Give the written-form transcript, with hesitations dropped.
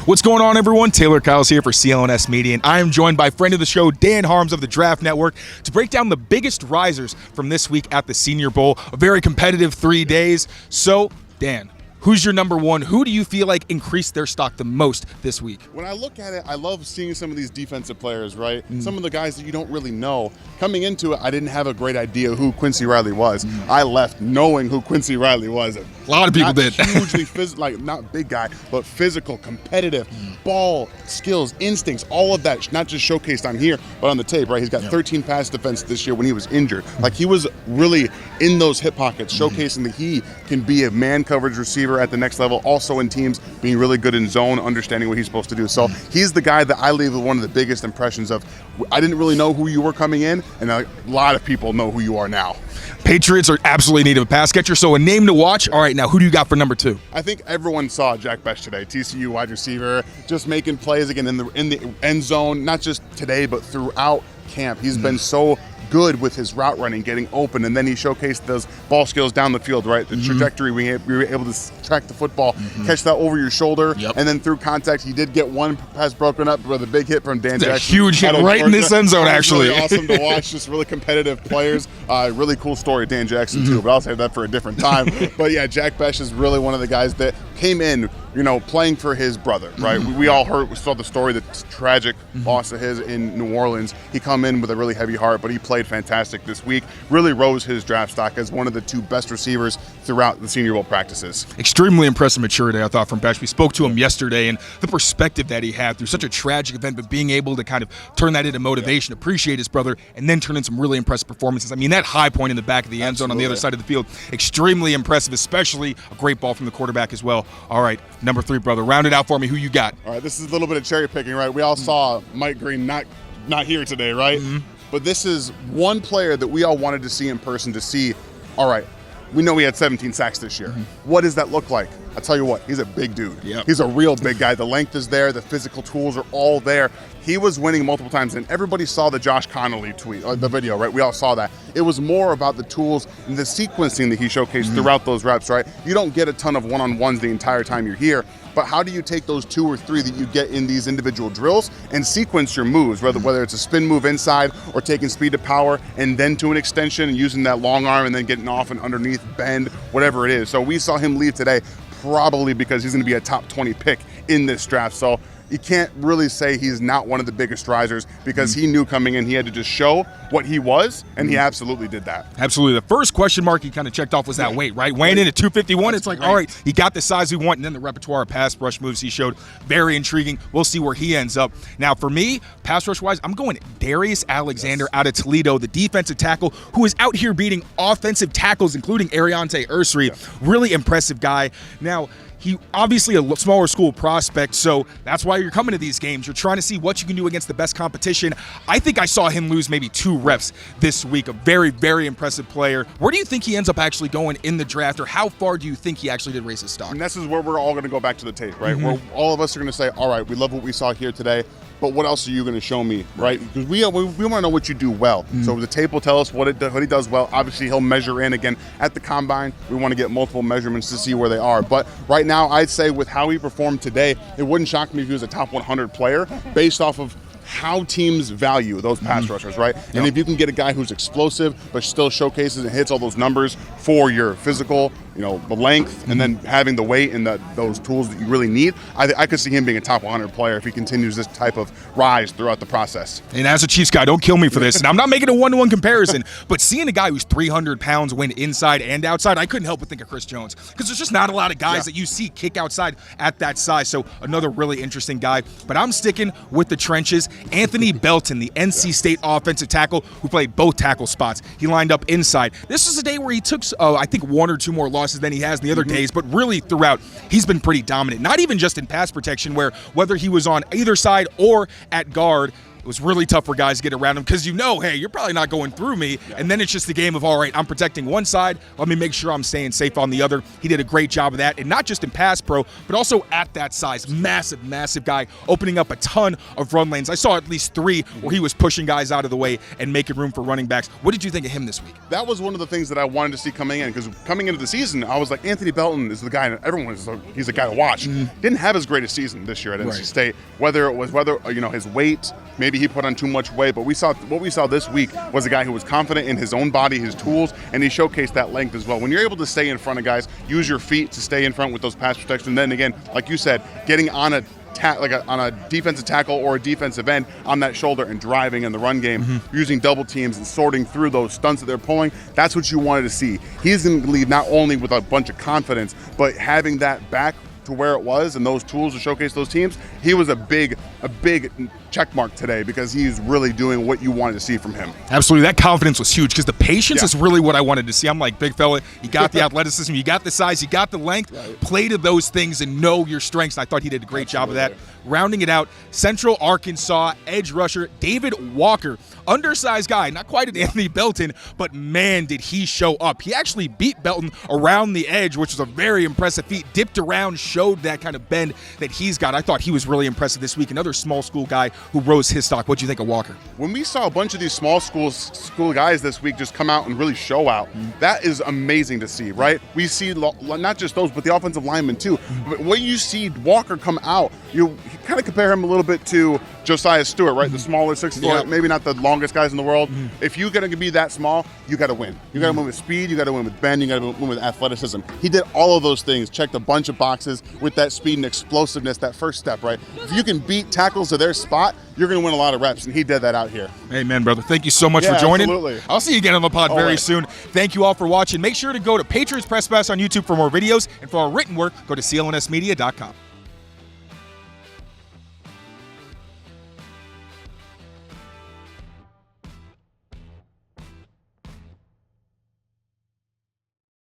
What's going on, everyone? Tayler Kyles here for CLNS Media, and I am joined by friend of the show, Dan Harms of the Draft Network, to break down the biggest risers from this week at the Senior Bowl. A very competitive 3 days. So, Dan, who's your number one? Who do you feel like increased their stock the most this week? When I look at it, I love seeing some of these defensive players, right? Some of the guys that you don't really know. Coming into it, I didn't have a great idea who Quincy Riley was. I left knowing who Quincy Riley was. A lot of people did. Hugely physical, not big guy, but physical, competitive, ball, skills, instincts, all of that, not just showcased on here, but on the tape, right? He's got 13 pass defense this year when he was injured. Like, he was really in those hip pockets, showcasing that he can be a man coverage receiver at the next level, also in teams, being really good in zone, understanding what he's supposed to do. So he's the guy that I leave with one of the biggest impressions of. I didn't really know who you were coming in, and a lot of people know who you are now. Patriots are absolutely need of a pass catcher, so a name to watch. All right, now who do you got for number two? I think everyone saw Jack Bech today, TCU wide receiver, just making plays again in the end zone, not just today, but throughout camp. He's been so good with his route running, getting open, and then he showcased those ball skills down the field, right? The trajectory, we were able to track the football, catch that over your shoulder, and then through contact, he did get one pass broken up with a big hit from Dan Jackson. A huge hit right in this end zone, actually. Really awesome to watch, just really competitive players. Really cool story, Dan Jackson, too, but I'll save that for a different time. But yeah, Jack Bech is really one of the guys that came in, playing for his brother, right? We all saw the story, the tragic loss of his in New Orleans. He come in with a really heavy heart, but he played fantastic this week. Really rose his draft stock as one of the two best receivers throughout the Senior Bowl practices. Extremely impressive maturity, I thought, from Bech. We spoke to him yesterday, and the perspective that he had through such a tragic event, but being able to kind of turn that into motivation, appreciate his brother, and then turn in some really impressive performances. I mean, that high point in the back of the end zone on the other side of the field, extremely impressive, especially a great ball from the quarterback as well. All right, number three, brother, round it out for me. Who you got? All right, this is a little bit of cherry picking, right? We all saw Mike Green not here today, right? But this is one player that we all wanted to see in person, to see, all right, we know he had 17 sacks this year. What does that look like? I'll tell you what, he's a big dude. He's a real big guy. The length is there. The physical tools are all there. He was winning multiple times, and everybody saw the Josh Connolly tweet, the video, right? We all saw that. It was more about the tools and the sequencing that he showcased throughout those reps, right? You don't get a ton of one-on-ones the entire time you're here, but how do you take those 2 or 3 that you get in these individual drills and sequence your moves, whether it's a spin move inside or taking speed to power and then to an extension and using that long arm and then getting off and underneath, bend, whatever it is. So we saw him leave today probably because he's going to be a top 20 pick in this draft. So you can't really say he's not one of the biggest risers, because he knew coming in he had to just show what he was, and he absolutely did that. Absolutely. The first question mark he kind of checked off was that weight, right? Weighing in at 251, it's like, all right, he got the size we want, and then the repertoire of pass rush moves he showed, very intriguing. We'll see where he ends up. Now, for me, pass rush-wise, I'm going Darius Alexander out of Toledo, the defensive tackle who is out here beating offensive tackles, including Ariante Ursary. Really impressive guy. Now, he obviously a smaller school prospect, so that's why you're coming to these games. You're trying to see what you can do against the best competition. I think I saw him lose maybe 2 reps this week. A very, very impressive player. Where do you think he ends up actually going in the draft, or how far do you think he actually did raise his stock? And this is where we're all going to go back to the tape, right? Where all of us are going to say, all right, we love what we saw here today, but what else are you going to show me, right? Because we want to know what you do well. So the tape will tell us what he does well. Obviously, he'll measure in again at the combine. We want to get multiple measurements to see where they are. But right now, I'd say with how he performed today, it wouldn't shock me if he was a top 100 player based off of how teams value those pass rushers, right? And if you can get a guy who's explosive but still showcases and hits all those numbers for your physical, the length, and then having the weight and those tools that you really need, I could see him being a top 100 player if he continues this type of rise throughout the process. And as a Chiefs guy, don't kill me for this. And I'm not making a one-to-one comparison, but seeing a guy who's 300 pounds win inside and outside, I couldn't help but think of Chris Jones, because there's just not a lot of guys that you see kick outside at that size. So another really interesting guy. But I'm sticking with the trenches. Anthony Belton, the NC State offensive tackle who played both tackle spots. He lined up inside. This is a day where he took, I think, 1 or 2 more losses than he has in the other days, but really throughout, he's been pretty dominant. Not even just in pass protection, where whether he was on either side or at guard, It was really tough for guys to get around him because hey, you're probably not going through me. Yeah. And then it's just a game of, all right, I'm protecting one side. Let me make sure I'm staying safe on the other. He did a great job of that. And not just in pass pro, but also at that size. Massive, massive guy, opening up a ton of run lanes. I saw at least 3 where he was pushing guys out of the way and making room for running backs. What did you think of him this week? That was one of the things that I wanted to see coming in, because coming into the season, I was like, Anthony Belton is the guy, he's a guy to watch. Didn't have his greatest season this year at NC State. Whether his weight, maybe he put on too much weight, but what we saw this week was a guy who was confident in his own body, his tools, and he showcased that length as well. When you're able to stay in front of guys, use your feet to stay in front with those pass protection, and then again, like you said, getting on a defensive tackle or a defensive end on that shoulder and driving in the run game, using double teams and sorting through those stunts that they're pulling, that's what you wanted to see. He's going to leave not only with a bunch of confidence, but having that back to where it was and those tools to showcase those teams. He was a big check mark today because he's really doing what you wanted to see from him. Absolutely. That confidence was huge because the patience is really what I wanted to see. I'm like, big fella, you got the athleticism, you got the size, you got the length, play to those things and know your strengths. And I thought he did a great job of that. Rounding it out, Central Arkansas edge rusher David Walker, undersized guy, not quite an Anthony Belton, but man, did he show up. He actually beat Belton around the edge, which was a very impressive feat. Dipped around, showed that kind of bend that he's got. I thought he was really impressive this week. Another small school guy who rose his stock. What do you think of Walker? When we saw a bunch of these small school guys this week just come out and really show out, that is amazing to see, right? We see not just those, but the offensive linemen too. But when you see Walker come out, you kind of compare him a little bit to Josiah Stewart, right? The smaller 6'4", maybe not the longest guys in the world. If you're going to be that small, you got to win. You got to win with speed, you got to win with bend, you got to win with athleticism. He did all of those things, checked a bunch of boxes with that speed and explosiveness, that first step, right? If you can beat tackles to their spot, you're going to win a lot of reps, and he did that out here. Amen, brother. Thank you so much for joining. Absolutely. I'll see you again on the pod very soon. Thank you all for watching. Make sure to go to Patriots Press Pass on YouTube for more videos, and for our written work, go to clnsmedia.com.